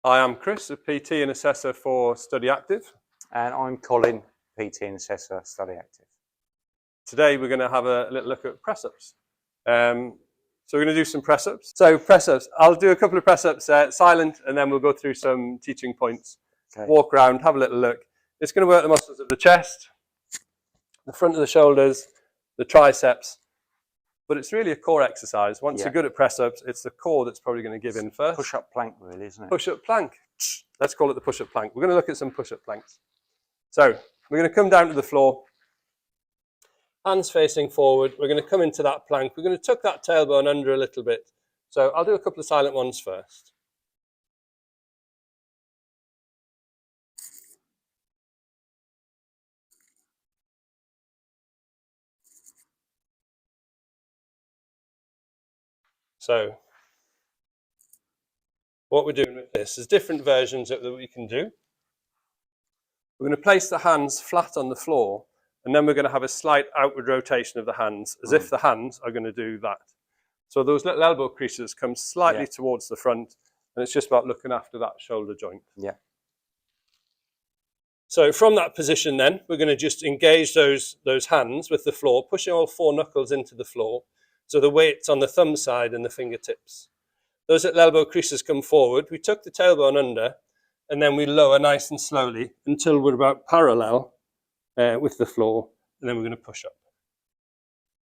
Hi, I'm Chris, a PT and assessor for Study Active. And I'm Colin, PT and assessor, Study Active. Today we're going to have a little look at press-ups. So we're going to do some press-ups. So press-ups, I'll do a couple of press-ups silent, and then we'll go through some teaching points. Okay. Walk around, have a little look. It's going to work the muscles of the chest, the front of the shoulders, the triceps. But it's really a core exercise. Once you're good at press-ups, it's the core that's probably going to give in first. Push-up plank, really, isn't it? Push-up plank. Let's call it the push-up plank. We're going to look at some push-up planks. So we're going to come down to the floor, hands facing forward. We're going to come into that plank. We're going to tuck that tailbone under a little bit. So I'll do a couple of silent ones first. So what we're doing with this is different versions that we can do. We're going to place the hands flat on the floor, and then we're going to have a slight outward rotation of the hands, as if the hands are going to do that. So those little elbow creases come slightly towards the front, and it's just about looking after that shoulder joint. Yeah. So from that position then, we're going to just engage those hands with the floor, pushing all 4 knuckles into the floor. So the weight's on the thumb side and the fingertips. Those little elbow creases come forward. We tuck the tailbone under, and then we lower nice and slowly until we're about parallel with the floor, and then we're going to push up.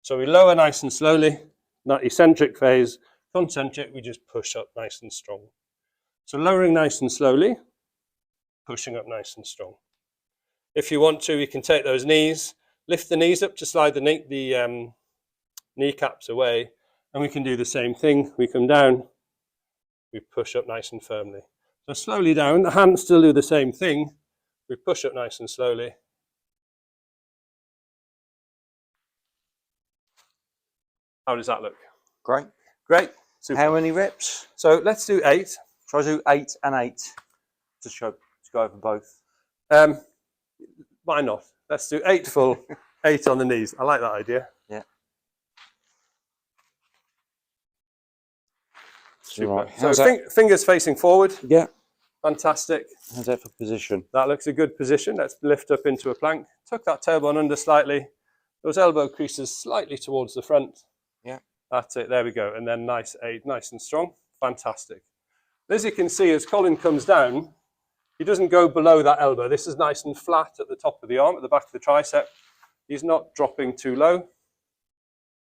So we lower nice and slowly, not eccentric phase. Concentric, we just push up nice and strong. So lowering nice and slowly, pushing up nice and strong. If you want to, you can take those knees, lift the knees up to slide the kneecaps away, and we can do the same thing. We come down, we push up nice and firmly. So slowly down, the hands still do the same thing. We push up nice and slowly. How does that look? Great. Great. Super. How many reps? So let's do 8. Shall I do 8 and 8 to go over both? Why not? Let's do 8 full, 8 on the knees. I like that idea. Yeah. Super. Right. So fingers facing forward. Yeah. Fantastic. How's that for position? That looks a good position. Let's lift up into a plank. Tuck that tailbone under slightly. Those elbow creases slightly towards the front. Yeah. That's it. There we go. And then nice 8, nice and strong. Fantastic. As you can see, as Colin comes down, he doesn't go below that elbow. This is nice and flat at the top of the arm, at the back of the tricep. He's not dropping too low.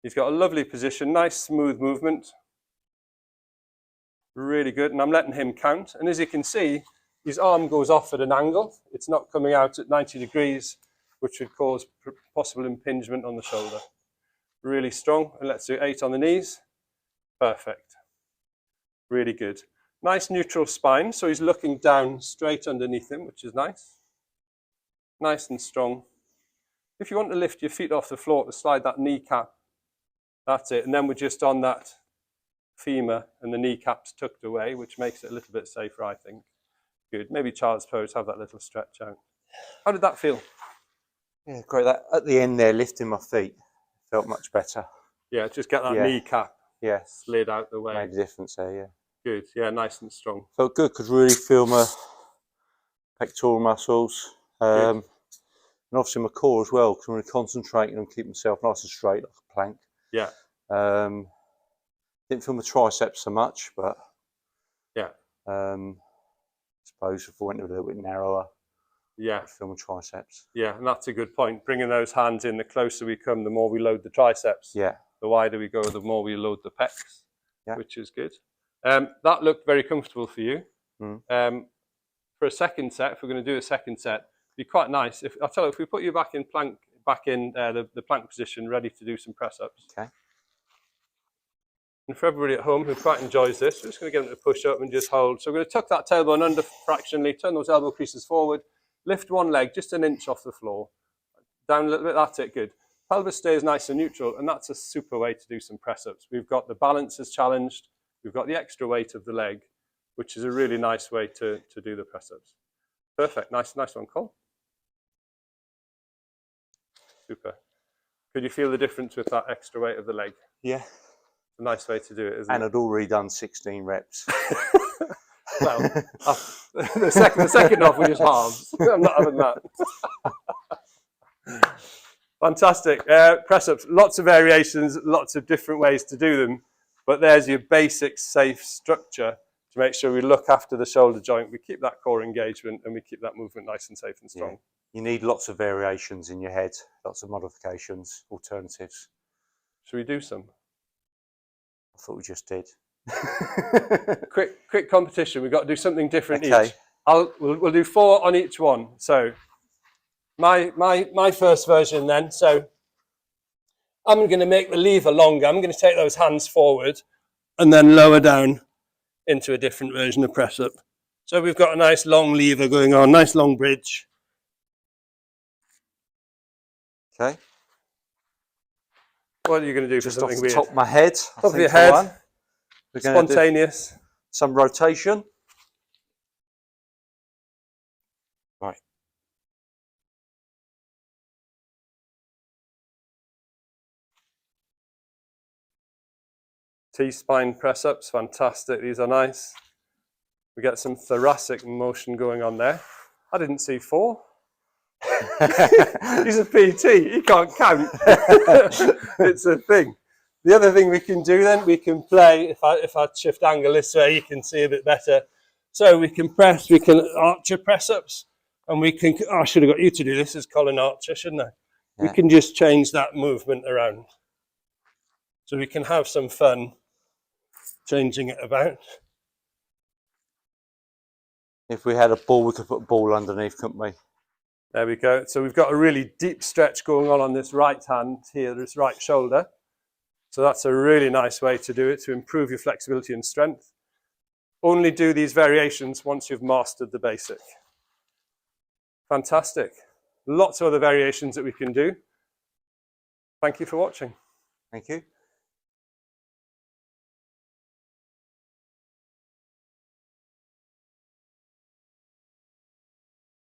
He's got a lovely position, nice smooth movement. Really good. And I'm letting him count. And as you can see, his arm goes off at an angle. It's not coming out at 90 degrees, which would cause possible impingement on the shoulder. Really strong. And let's do 8 on the knees. Perfect. Really good. Nice neutral spine. So he's looking down straight underneath him, which is nice. Nice and strong. If you want to lift your feet off the floor to slide that kneecap, that's it. And then we're just on that femur and the kneecaps tucked away, which makes it a little bit safer, I think. Good. Maybe child's pose, have that little stretch out. How did that feel? Yeah, great. That at the end there, lifting my feet, felt much better. Yeah, just get that kneecap slid out the way. Made a difference there, yeah. Good. Yeah, nice and strong. Felt good, could really feel my pectoral muscles. And obviously my core as well, because I'm really concentrating on keeping myself nice and straight like a plank. Yeah. Didn't feel my triceps so much, but yeah. I suppose if I went a little bit narrower, I'd feel my triceps. Yeah, and that's a good point. Bringing those hands in, the closer we come, the more we load the triceps. Yeah. The wider we go, the more we load the pecs, which is good. That looked very comfortable for you. For a second set, if we're going to do a second set, it'd be quite nice. I'll tell you, if we put you back in the plank position, ready to do some press-ups. Okay. And for everybody at home who quite enjoys this, we're just going to get them to push up and just hold. So we're going to tuck that tailbone under fractionally, turn those elbow creases forward, lift one leg just an inch off the floor, down a little bit, that's it, good. Pelvis stays nice and neutral, and that's a super way to do some press-ups. We've got the balance is challenged, we've got the extra weight of the leg, which is a really nice way to do the press-ups. Perfect, nice one, Cole. Super. Could you feel the difference with that extra weight of the leg? Yeah. A nice way to do it, isn't it? And I'd already done 16 reps. Well, the second off we just halves. I'm not having that. Fantastic. Press-ups, lots of variations, lots of different ways to do them, but there's your basic safe structure to make sure we look after the shoulder joint, we keep that core engagement, and we keep that movement nice and safe and strong. Yeah. You need lots of variations in your head, lots of modifications, alternatives. Should we do some? I thought we just did. quick competition. We've got to do something different Okay. each. We'll do 4 on each one. So my first version then. So I'm going to make the lever longer. I'm going to take those hands forward and then lower down into a different version of press up. So we've got a nice long lever going on, nice long bridge. Okay. What are you going to do Just for something off the weird? top of my head. Top of your head. We're going to do Spontaneous. some rotation. Right. T-spine press-ups, fantastic. These are nice. We get some thoracic motion going on there. I didn't see 4. He's a PT, he can't count. It's a thing. The other thing we can do then, we can play, if I shift angle this way, you can see a bit better. So we can archer press-ups, and we can, I should have got you to do this as Colin Archer, shouldn't I? Yeah. We can just change that movement around. So we can have some fun changing it about. If we had a ball, we could put a ball underneath, couldn't we? There we go. So we've got a really deep stretch going on this right hand here, this right shoulder. So that's a really nice way to do it, to improve your flexibility and strength. Only do these variations once you've mastered the basic. Fantastic. Lots of other variations that we can do. Thank you for watching. Thank you.